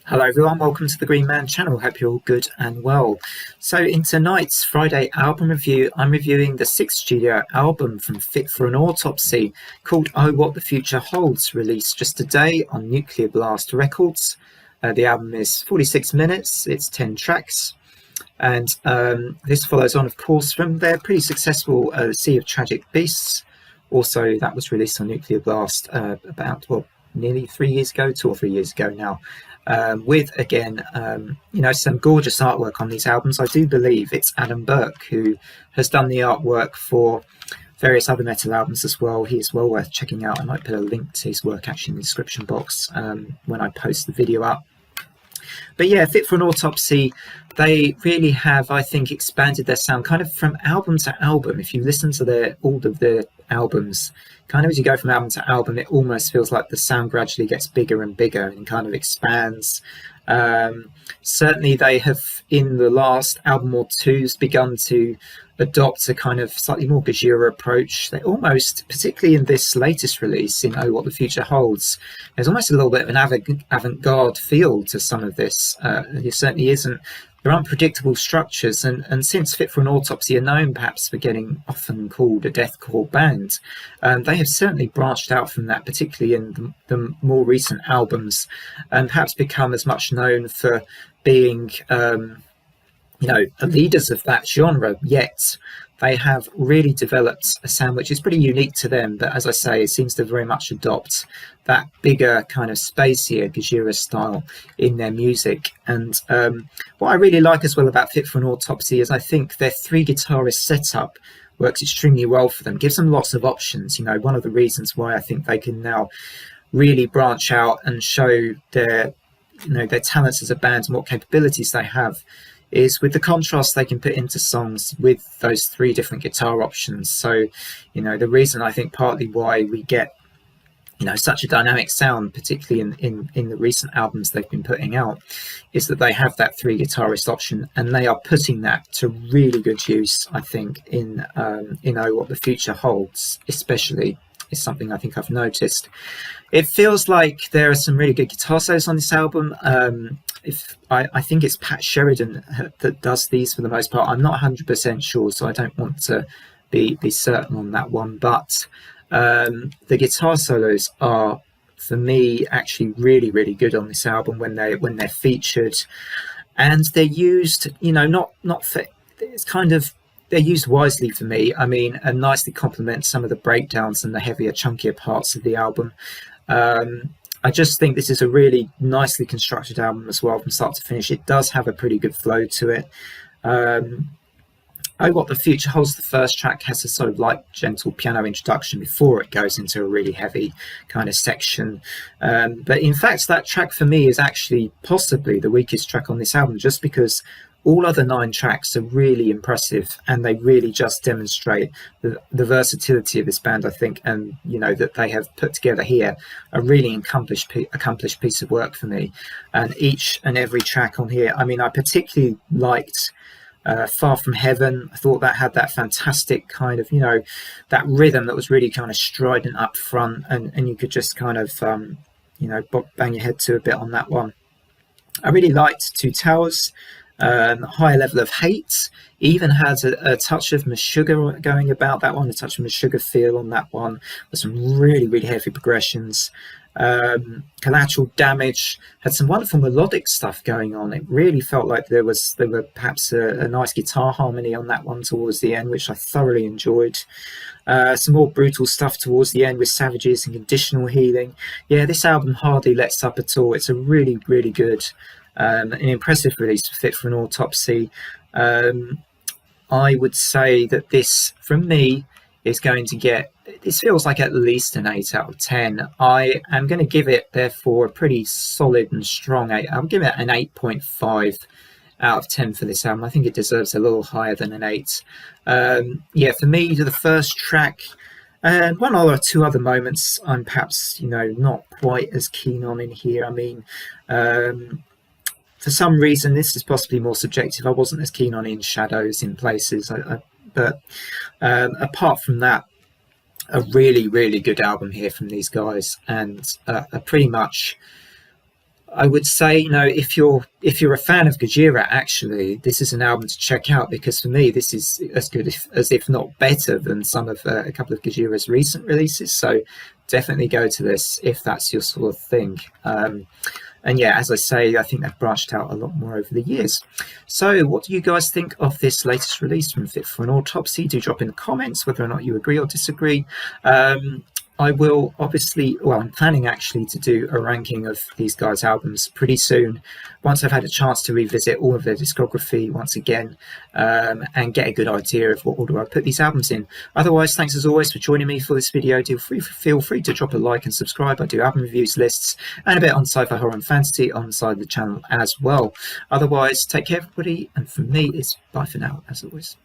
Hello everyone, welcome to the Green Man channel. Hope you're all good and well. So in tonight's Friday album review, I'm reviewing the sixth studio album from For An Autopsy called Oh What the Future Holds, released just today on Nuclear Blast Records. The album is 46 minutes, it's 10 tracks, and this follows on, of course, from their pretty successful Sea of Tragic Beasts. Also, that was released on Nuclear Blast nearly 3 years ago, 2 or 3 years ago now. With again, some gorgeous artwork on these albums. I do believe it's Adam Burke who has done the artwork for various other metal albums as well. He is well worth checking out. I might put a link to his work actually in the description box when I post the video up. But yeah, Fit for an Autopsy, they really have, I think, expanded their sound kind of from album to album. If you listen to all of their albums, kind of as you go from album to album, it almost feels like the sound gradually gets bigger and bigger and kind of expands. Certainly they have, in the last album or two, begun to adopt a kind of slightly more Gajira approach. They almost, particularly in this latest release, in Oh What the Future Holds, there's almost a little bit of an avant-garde feel to some of this. There certainly isn't. There aren't predictable structures, and since Fit for an Autopsy are known perhaps for getting often called a deathcore band, they have certainly branched out from that, particularly in the more recent albums, and perhaps become as much known for being leaders of that genre, yet they have really developed a sound which is pretty unique to them, but as I say, it seems to very much adopt that bigger kind of spacier Gajira style in their music. And what I really like as well about Fit for an Autopsy is I think their three guitarist setup works extremely well for them, gives them lots of options. One of the reasons why I think they can now really branch out and show their talents as a band and what capabilities they have is with the contrast they can put into songs with those three different guitar options. So, the reason I think partly why we get, such a dynamic sound, particularly in the recent albums they've been putting out, is that they have that three guitarist option, and they are putting that to really good use, I think, in What the Future Holds, especially, is something I think I've noticed. It feels like there are some really good guitar solos on this album. I think it's Pat Sheridan that does these for the most part. I'm not 100% sure, so I don't want to be certain on that one. But the guitar solos are, for me, actually really, really good on this album when they're featured, and they're used. Not for, it's kind of, they're used wisely for me. I mean, and nicely complement some of the breakdowns and the heavier, chunkier parts of the album. I just think this is a really nicely constructed album as well from start to finish. It does have a pretty good flow to it. Oh What the Future Holds, the first track, has a sort of light, gentle piano introduction before it goes into a really heavy kind of section. But in fact, that track for me is actually possibly the weakest track on this album, just because all other 9 tracks are really impressive, and they really just demonstrate the versatility of this band, I think, and that they have put together here a really accomplished piece of work for me. And each and every track on here, I mean, I particularly liked Far From Heaven. I thought that had that fantastic kind of, that rhythm that was really kind of strident up front, and you could just kind of, bang your head to a bit on that one. I really liked Two Towers. Higher Level of Hate even has a touch of Meshuggah going about that one, a touch of Meshuggah feel on that one, with some really, really heavy progressions. Collateral Damage had some wonderful melodic stuff going on. It really felt like there were perhaps a nice guitar harmony on that one towards the end, which I thoroughly enjoyed. Some more brutal stuff towards the end with Savages and Conditional Healing. Yeah, this album hardly lets up at all. It's a really, really good, an impressive release for Fit for an Autopsy. I would say that this, from me, is going to get, this feels like at least an 8 out of 10. I am going to give it, therefore, a pretty solid and strong 8. I'll give it an 8.5 out of 10 for this album. I think it deserves a little higher than an 8. For me, the first track, and one or two other moments I'm perhaps, not quite as keen on in here. I mean, for some reason, this is possibly more subjective. I wasn't as keen on In Shadows in places. But apart from that, a really, really good album here from these guys, and pretty much I would say, if you're a fan of Gojira, actually, this is an album to check out, because for me, this is as good as if not better than some of a couple of Gojira's recent releases. So definitely go to this if that's your sort of thing. And yeah, as I say, I think they've branched out a lot more over the years. So what do you guys think of this latest release from Fit for an Autopsy? Do drop in the comments whether or not you agree or disagree. I will obviously, I'm planning actually to do a ranking of these guys' albums pretty soon, once I've had a chance to revisit all of their discography once again, and get a good idea of what order I put these albums in. Otherwise, thanks as always for joining me for this video. Feel free to drop a like and subscribe. I do album reviews, lists, and a bit on sci-fi, horror, and fantasy on the side of the channel as well. Otherwise, take care, everybody, and from me, it's bye for now, as always.